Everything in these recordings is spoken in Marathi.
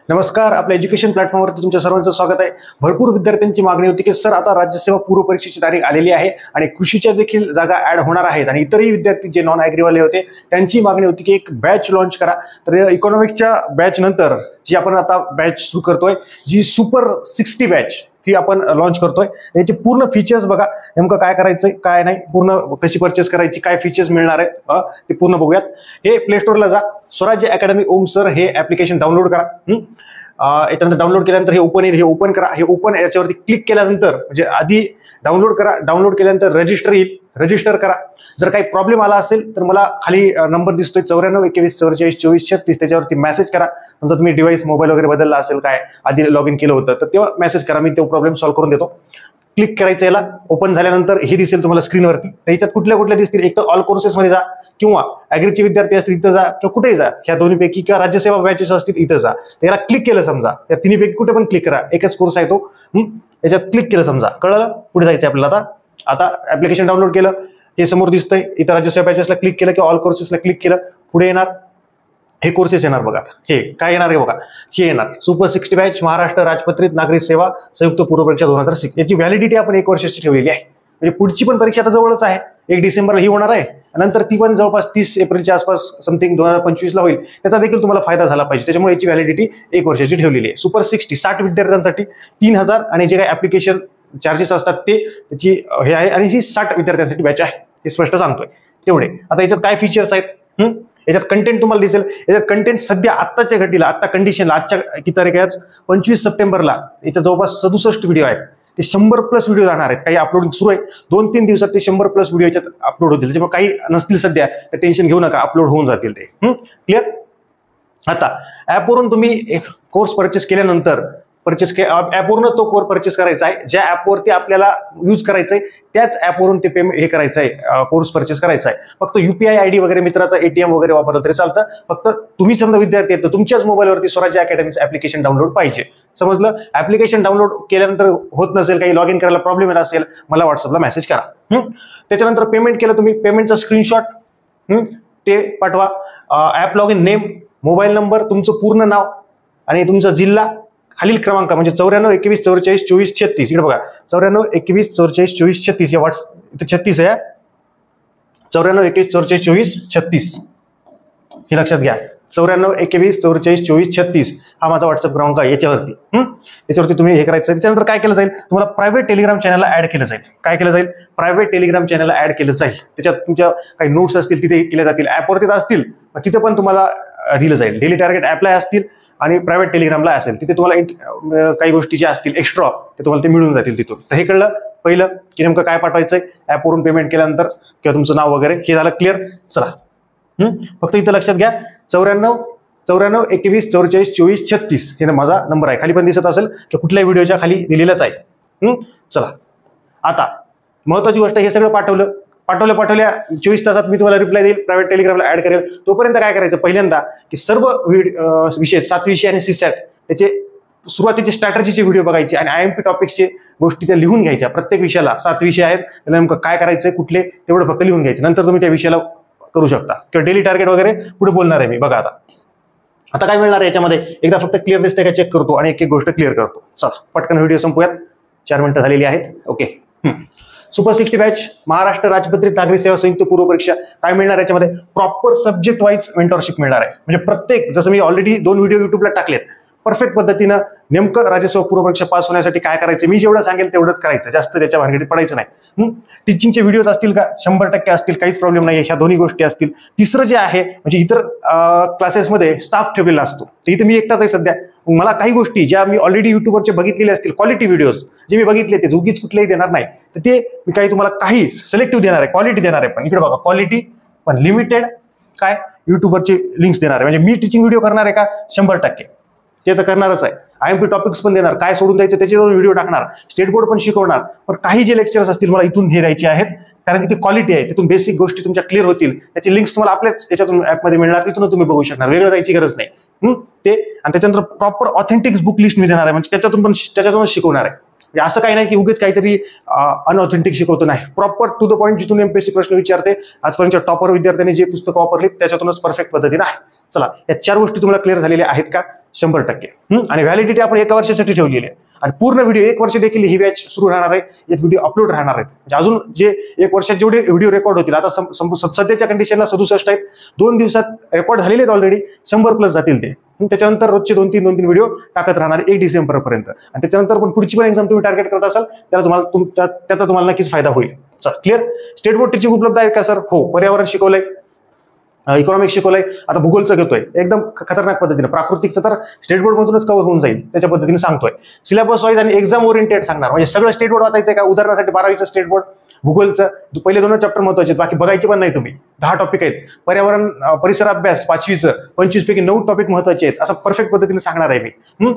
नमस्कार. आपल्या एज्युकेशन प्लॅटफॉर्मवरती तुमच्या सर्वांचं स्वागत आहे. भरपूर विद्यार्थ्यांची मागणी होती की सर आता राज्यसेवा पूर्व परीक्षेची तारीख आलेली आहे आणि कृषीच्या देखील जागा ऍड होणार आहेत आणि इतरही विद्यार्थी जे नॉन ॲग्रीवाले होते त्यांची मागणी होती की एक बॅच लॉन्च करा. तर इकॉनॉमिक्सच्या बॅच नंतर जी आपण आता बॅच सुरू करतोय, जी सुपर 60 बॅच ही आपण लॉन्च करतोय. याचे पूर्ण फीचर्स बघा, नेमकं काय करायचंय काय नाही, पूर्ण कशी परचेस करायची, काय फीचर्स मिळणार आहेत ते पूर्ण बघूयात. हे प्ले स्टोरला जा, स्वराज्य अकॅडमी ओम सर हे ऍप्लिकेशन डाउनलोड करा. याच्यानंतर डाउनलोड केल्यानंतर हे ओपन येईल, हे ओपन करा. हे ओपन याच्यावरती क्लिक केल्यानंतर म्हणजे आधी डाउनलोड करा, डाउनलोड केल्यानंतर रजिस्टर येईल, रजिस्टर करा. जर काही प्रॉब्लेम आला असेल तर मला खाली नंबर दिसतोय 94 21 44 24 36, त्याच्यावरती मेसेज करा. समजा तुम्ही डिव्हाइस मोबाईल वगैरे बदलला असेल, काय आधी लॉग इन केलं होतं तर तेव्हा मेसेज करा, मी तो प्रॉब्लेम सॉल्व्ह करून देतो. क्लिक करायचं याला. ओपन झाल्यानंतर हे दिसेल तुम्हाला स्क्रीनवरती. त्याच्यात कुठल्या कुठल्या दिसतील, एक तर ऑल कोर्सेसमध्ये जा किंवा ॲग्रीचे विद्यार्थी असतील इथं जा किंवा कुठेही जा, ह्या दोन्हीपैकी किंवा राज्यसेवा बॅचेस असतील इथं जा. त्याला क्लिक केलं समजा, या तिन्हीपैकी कुठे पण क्लिक करा, एकच कोर्स आहे तो. याच्यात क्लिक केलं समजा, कळलं, पुढे जायचं आपल्याला. आता ऍप्लिकेशन डाउनलोड केलं, हे समोर दिसतंय. इथं राज्यसेवा बॅचेसला क्लिक केलं किंवा ऑल कोर्सेसला क्लिक केलं, पुढे येणार हे कोर्सेस येणार बघा. हे काय येणार आहे बघा, हे येणार सुपर 60 बॅच महाराष्ट्र राजपत्रित नागरिक सेवा संयुक्त पूर्व परीक्षा 2006. याची व्हॅलिडिटी आपण 1 वर्षाची ठेवलेली आहे. म्हणजे पुढची पण परीक्षा आता जवळच आहे, 1 डिसेंबरला ही होणार आहे, नंतर ती पण जवळपास 30 एप्रिलच्या आसपास समथिंग 2025 ला होईल. त्याचा देखील तुम्हाला फायदा झाला पाहिजे, त्याच्यामुळे याची व्हॅलिडिटी 1 वर्षाची ठेवलेली आहे. सुपर 60 विद्यार्थ्यांसाठी 3000 आणि जे काही ऍप्लिकेशन चार्जेस असतात ते त्याची हे आहे, आणि ही 60 विद्यार्थ्यांसाठी बॅच आहे, हे स्पष्ट सांगतोय तेवढे. आता याच्यात काय फीचर्स आहेत, याच्यात कंटेंट तुम्हाला दिसेल. याच्यात कंटेंट सध्या आत्ताच्या घडीला, आत्ता कंडिशनला, आजच्या किती तारीख आहे, 25 सप्टेंबरला याच्यात जवळपास 67 व्हिडिओ आहेत. ते 100+ व्हिडिओ जाणार आहेत. काही अपलोडिंग सुरू आहे, 2-3 दिवसात ते 100+ व्हिडिओ याच्यात अपलोड होतील. त्याच्यामुळे काही नसतील सध्या तर टेन्शन घेऊ नका, अपलोड होऊन जातील ते. क्लिअर. आता ऍपवरून तुम्ही एक कोर्स परचेस केल्यानंतर ऍपवरून तो कोर्स परचेस करायचा आहे. ज्या ऍपवरती आपल्याला यूज करायचंय त्याच ऍपवरून ते पेमेंट हे करायचं आहे, कोर्स परचेस करायचा आहे. फक्त UPI ID वगैरे, मित्राचा ATM वगैरे वापरलं तरी चालतं. फक्त तुम्ही समजा विद्यार्थी आहेत तर तुमच्याच मोबाईलवरती स्वराज्य अकॅडमीचं ऍप्लिकेशन डाउनलोड पाहिजे. समजलं. ऍप्लिकेशन डाउनलोड केल्यानंतर होत नसेल, काही लॉग इन करायला प्रॉब्लेम येत असेल, मला व्हॉट्सअपला मेसेज करा. त्याच्यानंतर पेमेंट केलं तुम्ही, पेमेंटचा स्क्रीनशॉट ते पाठवा. App log in name, mobile number, तुमचं पूर्ण नाव आणि तुमचा जिल्हा, खालील क्रमांक म्हणजे 94 21 44 24 36. इकडे बघा, 94 21 44 24 36 या इथे 36 आहे. 94 21 44 24 36 हे लक्षात घ्या. 94 21 44 24 36 हा माझा व्हॉट्सअप क्रमांक आहे. याच्यावरती तुम्ही हे करायचं. त्याच्यानंतर काय केलं जाईल, तुम्हाला प्रायव्हेट टेलिग्राम चॅनलला ऍड केलं जाईल. काय केलं जाईल, प्रायव्हेट टेलिग्राम चॅनलला ऍड केलं जाईल. त्याच्यात तुमच्या काही नोट्स असतील तिथे केल्या जातील, ऍपवरती असतील तिथे पण तुम्हाला दिलं जाईल. डेली टार्गेट ऍपला असतील आणि प्रायव्हेट टेलिग्रामला असेल, तिथे तुम्हाला काही गोष्टी ज्या असतील एक्स्ट्रा ते तुम्हाला ते मिळून जातील तिथून. तर हे कळलं पहिलं की नेमकं काय पाठवायचंय. ऍपवरून पेमेंट केल्यानंतर किंवा तुमचं नाव वगैरे हे झालं क्लिअर. चला, फक्त इथं लक्षात घ्या, 94 21 44 24 36 हे माझा नंबर आहे. खाली पण दिसत असेल की कुठल्याही व्हिडिओच्या खाली दिलेलाच आहे. चला, आता महत्वाची गोष्ट, हे सगळं पाठवल्या 24 तासात मी तुम्हाला रिप्लाय देईल, प्रायव्हेट टेलिग्रामला ऍड करेल. तोपर्यंत काय करायचं, पहिल्यांदा की सर्व विषय 7 विषय आणि CSAT त्याचे सुरुवातीचे स्ट्रॅटजीचे व्हिडिओ बघायचे आणि IMP टॉपिक्सचे गोष्टी त्या लिहून घ्यायच्या. प्रत्येक विषयाला 7 विषय आहेत, त्याला नेमकं काय करायचंय, कुठले तेवढं फक्त लिहून घ्यायचं. नंतर तुम्ही त्या विषयाला करू शकता किंवा डेली टार्गेट वगैरे पुढे बोलणार आहे मी. बघा आता काय मिळणार आहे याच्यामध्ये, एकदा फक्त क्लिअर दिसतंय का चेक करतो आणि एक एक गोष्ट क्लिअर करतो. चला पटकन व्हिडिओ संपूयात, 4 मिनिटं झालेली आहेत. ओके. सुपर 60 बॅच महाराष्ट्र राजपत्रित नागरिक सेवा संयुक्त पूर्व परीक्षा. काय मिळणार याच्यामध्ये, प्रॉपर सब्जेक्ट वाईज मेंटॉरशिप मिळणार आहे. म्हणजे प्रत्येक, जसं मी ऑलरेडी 2 व्हिडिओ युट्यूबला टाकलेत, परफेक्ट पद्धतीनं नेमकं राज्यसेवा पूर्व परीक्षा पास होण्यासाठी काय करायचं, मी जेवढं सांगेल तेवढंच करायचं, जास्त त्याच्या भानगडीत पडायचं नाही. टीचिंगचे व्हिडिओज असतील का, 100% असतील, काहीच प्रॉब्लेम नाही. ह्या दोन्ही गोष्टी असतील. तिसरं जे आहे म्हणजे इतर क्लासेसमध्ये स्टाफ ठेवलेला असतो, तर इथे मी एकटाच आहे सध्या. मला काही गोष्टी ज्या मी ऑलरेडी युट्यूबवरचे बघितलेले असतील, क्वालिटी व्हिडिओज जे मी बघितले ते उगीच कुठलेही देणार नाही, तर ते मी काही तुम्हाला काही सिलेक्टिव्ह देणार आहे, क्वालिटी देणार आहे. पण इकडे बघा, क्वालिटी पण लिमिटेड काय युट्यूबवरचे लिंक्स देणार आहे. म्हणजे मी टीचिंग व्हिडिओ करणार आहे का, 100% ते तर करणारच आहे. IMP टॉपिक्स पण देणार, काय सोडून द्यायचं त्याच्यावर व्हिडिओ टाकणार, स्टेट बोर्ड पण शिकवणार. पण काही जे लेक्चर्स असतील मला इथून हे द्यायचे आहेत, कारण की ती क्वालिटी आहे, तिथून बेसिक गोष्टी तुमच्या क्लिअर होतील. त्याची लिंक्स तुम्हाला आपल्याच याच्यातून ऍपमध्ये मिळणार, तिथून तुम्ही बघू शकणार, वेगळं जायची गरज नाही. ते आणि त्याच्यानंतर प्रॉपर ऑथेंटिक बुक लिस्ट मी देणार आहे, म्हणजे त्याच्यातूनच शिकवणार आहे. म्हणजे असं काही नाही की उगीच काहीतरी अनऑथेंटिक शिकवतो, नाही. प्रॉपर टू द पॉईंट जिथून एमपीएससी प्रश्न विचारते, आजपर्यंत टॉपर विद्यार्थ्यांनी जे पुस्तकं वापरली त्याच्यातूनच परफेक्ट पद्धतीने आहे. चला, या 4 गोष्टी तुम्हाला क्लिअर झालेल्या आहेत का? 100%. आणि व्हॅलिडिटी आपण 1 वर्षासाठी ठेवलेली आहे. आणि पूर्ण व्हिडिओ 1 वर्ष देखील ही बॅच सुरू राहणार आहे. एक व्हिडिओ अपलोड राहणार आहेत. म्हणजे अजून जे 1 वर्षात जेवढे व्हिडिओ रेकॉर्ड होतील, आता सध्याच्या कंडिशनला 67 आहेत. 2 दिवसात रेकॉर्ड झालेले आहेत ऑलरेडी, 100+ जातील ते. त्याच्यानंतर रोजचे 2-3 व्हिडिओ टाकत राहणार 1 डिसेंबरपर्यंत. आणि त्याच्यानंतर पण पुढची पण एक्झाम तुम्ही टार्गेट करत असाल त्याचा तुम्हाला नक्कीच फायदा होईल. चला, क्लिअर. स्टेट बोर्ड टीचिंग उपलब्ध आहेत का सर? हो. पर्यावरण शिकवलंय, इकॉनॉमिक्स शिकवलंय, आता भूगोलचं घेतोय एकदम खतरनाक पद्धतीने. प्राकृतिकचं तर स्टेट बोर्ड मधूनच कव्हर होऊन जाईल त्याच्या पद्धतीने सांगतोय. सिलेबस वाईज आणि एक्झाम ओरिएंटेड सांगणार, म्हणजे सगळं स्टेट बोर्ड वाचायचंय का? उदाहरणासाठी 12वीचं स्टेट बोर्ड, भूगोलचं पहिले 2 चॅप्टर महत्वाचे, बाकी बघायचे पण नाही तुम्ही. 10 टॉपिक आहेत. पर्यावरण, परिसर अभ्यास 5वीचं 25 पैकी 9 टॉपिक महत्वाचे आहेत. असं परफेक्ट पद्धतीने सांगणार आहे मी.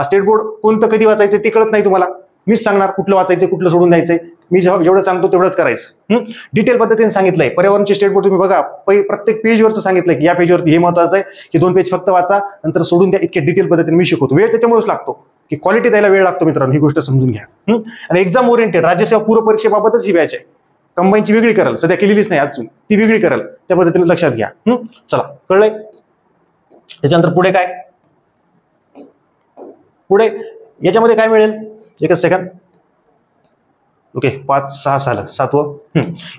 स्टेट बोर्ड कोणतं कधी वाचायचं ते कळत नाही तुम्हाला, मीच सांगणार कुठलं वाचायचं कुठलं सोडून द्यायचंय. मी जेवढं सांगतो तेवढंच करायचं. डिटेल पद्धतीने सांगितलंय. पर्यावरणचे स्टेट बोर्ड तुम्ही बघा, प्रत्येक पेजवरचं सांगितलंय की या पेजवरती हे महत्वाचं आहे की 2 पेज फक्त वाचा, नंतर सोडून द्या. इतके डिटेल पद्धतीने मी शिकवतो. वेळ त्याच्यामुळेच लागतो की क्वालिटी द्यायला वेळ लागतो मित्रांनो, ही गोष्ट समजून घ्या. आणि एक्झाम ओरिएंटेड राज्यसेवा पूर्व परीक्षेबाबतच ही बॅच आहे. कंबाईनची वेगळी कराल, सध्या केलेलीच नाही अजून, ती वेगळी कराल, त्या पद्धतीने लक्षात घ्या. चला, कळलंय. त्याच्यानंतर पुढे काय? पुढे याच्यामध्ये काय मिळेल? एकच सेकंड. ओके, 5-6 झालं, 7वं.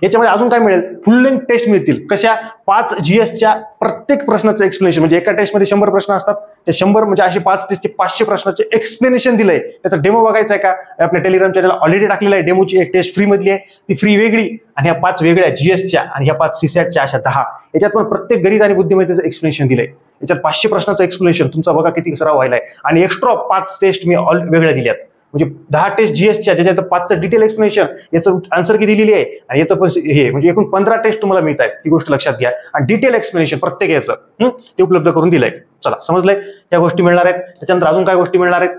याच्यामध्ये अजून काय मिळेल? फुल लेंथ टेस्ट मिळतील. कशा? 5 GSच्या प्रत्येक प्रश्नाचं एक्सप्लेनेशन, म्हणजे एका टेस्टमध्ये 100 प्रश्न असतात, ते 100 म्हणजे असे 5 टेस्टचे 500 प्रश्नाचे एक्सप्लेनेशन दिलंय. त्याचा डेमो बघायचा आहे का? आपल्या टेलिग्राम चॅनल ऑलरेडी टाकलेला आहे. डेमोची एक टेस्ट फ्री मधली आहे, ती फ्री वेगळी, आणि ह्या 5 वेगळ्या GSच्या आणि ह्या 5 CSATच्या अशा 10. याच्यात पण प्रत्येक गणित आणि बुद्धिमत्तेचं एक्सप्लेनेशन दिलंय. याच्यात 500 प्रश्नाचं एक्सप्लेनेशन तुमचा बघा किती सराव व्हायलाय. आणि एक्स्ट्रा 5 टेस्ट मी वेगळ्या दिल्यात, म्हणजे 10 टेस्ट GSच्या, ज्याच्यात 5चं डिटेल एक्सप्लेनेशन, याचं आन्सर की दिलेली आहे, आणि याचं पण हे, म्हणजे एकूण 15 टेस्ट तुम्हाला मिळत आहेत. ही गोष्ट लक्षात घ्या. आणि डिटेल एक्सप्लेनेशन प्रत्येक याचं ते उपलब्ध करून दिलंय. चला, समजलंय. त्या गोष्टी मिळणार आहेत. त्याच्यानंतर अजून काय गोष्टी मिळणार आहेत?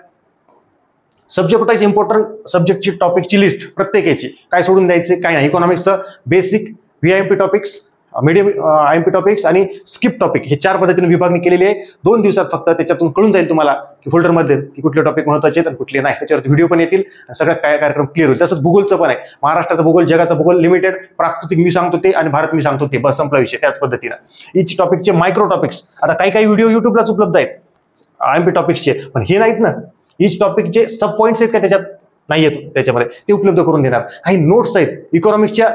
सब्जेक्ट वाईज इम्पॉर्टंट सब्जेक्टची टॉपिकची लिस्ट प्रत्येकाची, काय सोडून द्यायचे काय नाही. इकॉनॉमिक्सचं basic, VIMP topics, medium IMP topics आणि स्किप टॉपिक, हे 4 पद्धतीने विभागणी केलेली आहे. 2 दिवसात फक्त त्याच्यातून कळून जाईल तुम्हाला की फोल्डरमध्ये की कुठले टॉपिक महत्वाचे आहेत आणि कुठले नाही. त्याच्यावरती व्हिडिओ पण येतील, सगळं काय कार्यक्रम क्लिअर होईल. तसंच भूगोलचं पण आहे. महाराष्ट्राचा भूगोल, जगाचा भूगोल लिमिटेड, प्राकृतिक मी सांगतो ते आणि भारत मी सांगतो ते, बस संपला विषय. त्याच पद्धतीनं इच टॉपिकचे मायक्रो टॉपिक्स, आता काही व्हिडिओ युट्यूबलाच उपलब्ध आहेत IMP टॉपिक्सचे, पण हे नाहीत ना. इच टॉपिकचे सब पॉईंट्स आहेत का त्याच्यात? नाही येतो त्याच्यामध्ये, ते उपलब्ध करून देणार. काही नोट्स आहेत इकॉनॉमिक्सच्या,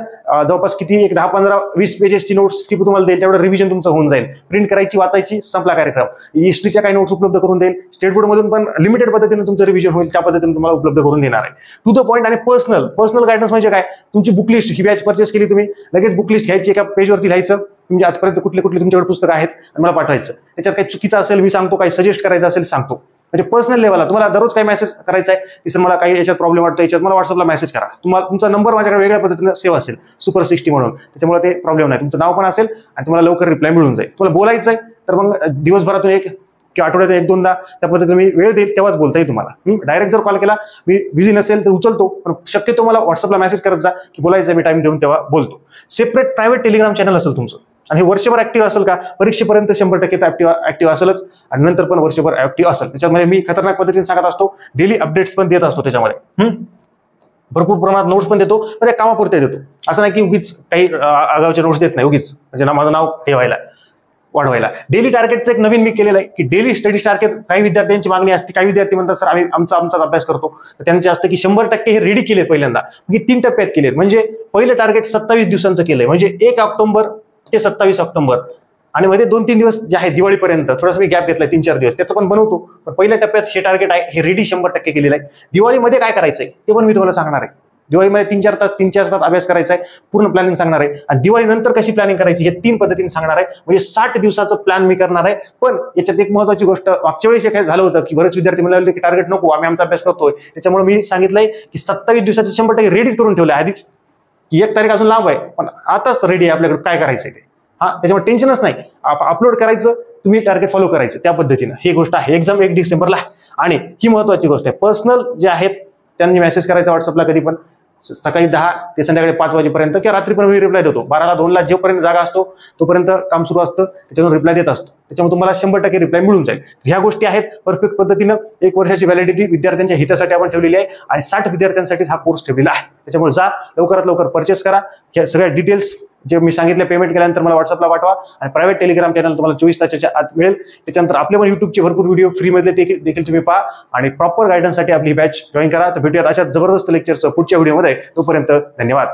जवळपास किती, एक 10, 15, 20 पेजेसची नोट्स ती तुम्हाला देईल. तेवढं रिव्हिजन तुमचं होऊन जाईल. प्रिंट करायची, वाचायची, संपला कार्यक्रम. हिस्ट्रीच्या काही नोट्स उपलब्ध करून देईल. स्टेट बोर्ड मधून पण लिमिटेड पद्धतीने तुमचं रिव्हिजन होईल, त्या पद्धतीने तुम्हाला उपलब्ध करून देणार आहे. To the point. आणि पर्सनल गायडन्स म्हणजे काय? तुमची बुक लिस्ट, ही बॅच परचेस केली तुम्ही, लगेच बुक लिस्ट घ्यायची, एका पेजवरती लिहायचं म्हणजे आजपर्यंत कुठले तुमच्याकडे पुस्तकं आहेत आणि मला पाठवायचं. त्याच्यात काही चुकीचं असेल मी सांगतो, काही सजेस्ट करायचं असेल सांगतो. म्हणजे पर्सनल लेवलला तुम्हाला दररोज काही मेसेज करायचा आहे की सर मला काही याच्यात प्रॉब्लेम वाटतो, याच्यात मला व्हॉट्सअपला मेसेज करा. तुमचा नंबर माझ्याकडे वेगळ्या पद्धतीने सेव्ह असेल, सुपर 60 म्हणून, त्याच्यामुळे ते प्रॉब्लेम नाही. तुमचं नाव पण असेल आणि तुम्हाला लवकर रिप्लाय मिळून जाईल. तुम्हाला बोलायचं आहे तर मग दिवसभरातून एक किंवा आठवड्यातून 1-2दा त्या पद्धतीने मी वेळ देईल, तेव्हाच बोलता येईल तुम्हाला. डायरेक्ट जर कॉल केला, मी बिझी नसेल तर उचलतो, पण शक्यतो मला व्हॉट्सअपला मेसेज करत जा की बोलायचं, मी टाइम देऊन तेव्हा बोलतो. सेपरेट प्रायव्हेट टेलिग्राम चॅनल असेल तुमचं, आणि हे वर्षभर ऍक्टिव्ह असेल का? परीक्षेपर्यंत 100% ऍक्टिव्ह असेलच, आणि नंतर पण वर्षभर ऍक्टिव्ह असेल. त्याच्यामध्ये मी खतरनाक पद्धतीने सांगत असतो, डेली अपडेट्स पण देत असतो. त्याच्यामध्ये भरपूर प्रमाणात नोट्स पण देतो, पण त्या कामापुरते देतो. असं नाही की उगीच काही आगावचे नोट्स देत नाही उगीच, म्हणजे माझं नाव ठेवायला, वाढवायला. डेली टार्गेटचं एक नवीन मी केलेलं आहे की डेली स्टडी टार्गेट. काही विद्यार्थ्यांची मागणी असते, काही विद्यार्थी म्हणतात सर आम्ही आमचा अभ्यास करतो, तर त्यांचे असतं की 100% हे रेडी केले पहिल्यांदा, हे 3 टप्प्यात केलेत. म्हणजे पहिले टार्गेट 27 दिवसांचं केलंय, म्हणजे 1 ऑक्टोबर ते 27 ऑक्टोबर, आणि मध्ये 2-3 दिवस जे आहे दिवाळीपर्यंत थोडासा मी गॅप घेतलाय, 3-4 दिवस, त्याचं पण बनवतो. पण पहिल्या टप्प्यात हे टार्गेट आहे, हे रेडी 100% केलेलं आहे. दिवाळीमध्ये काय करायचंय ते पण मी तुम्हाला सांगणार आहे. दिवाळीमध्ये 3-4 तास अभ्यास करायचा आहे, पूर्ण प्लॅनिंग सांगणार आहे. आणि दिवाळीनंतर कशी प्लॅनिंग करायची हे 3 पद्धतीने सांगणार आहे. म्हणजे 60 दिवसाचं प्लॅन मी करणार आहे. पण याच्यात एक महत्वाची गोष्ट, मागच्या वेळेस काय झालं होतं की बरेच विद्यार्थी म्हणाले की टार्गेट नको, आम्ही आमचा अभ्यास करतोय. त्याच्यामुळे मी सांगितलंय की 27 दिवसाचं 100% रेडीच करून ठेवलंय आधीच, की 1 तारीख अजून लांब आहे, पण आताच रेडी आहे आपल्याकडे, काय करायचंय ते. त्याच्यामुळे टेन्शनच नाही, अपलोड करायचं, तुम्ही टार्गेट फॉलो करायचं त्या पद्धतीनं. ही गोष्ट आहे. एक्झाम 1 डिसेंबरला. आणि ही महत्वाची गोष्ट आहे, पर्सनल जे आहेत त्यांनी मेसेज करायचा व्हॉट्सअपला कधी पण, सकाळी 10 ते संध्याकाळी 5 वाजेपर्यंत किंवा रात्री पण मी रिप्लाय देतो. 12ला 2ला जोपर्यंत जागा असतो तोपर्यंत काम सुरू असतं, त्याच्यावर रिप्लाय देत असतो. त्याच्यामुळे तुम्हाला 100% रिप्लाय मिळून जाईल. ह्या गोष्टी आहेत परफेक्ट पद्धतीनं. 1 वर्षाची व्हॅलिडिटी विद्यार्थ्यांच्या हितासाठी आपण ठेवलेली आहे आणि 60 विद्यार्थ्यांसाठीच हा कोर्स ठेवलेला आहे. त्याच्यामुळे जा लवकरात लवकर परचेस करा. ह्या सगळ्या डिटेल्स जे मी सांगितले पेमेंट केल्यानंतर मला व्हॉट्सअपला पाठवा आणि प्रायव्हेट टेलिग्राम चॅनल तुम्हाला 24 तासाच्या आत मिळेल. त्याच्यानंतर आपले पण युट्यूबचे भरपूर व्हिडिओ फ्रीमधले देखील तुम्ही पहा आणि प्रॉपर गायडन्ससाठी आपली बॅच जॉईन करा. तर भेटूयात अशा जबरदस्त लेक्चरचं पुढच्या व्हिडिओमध्ये. तोपर्यंत धन्यवाद.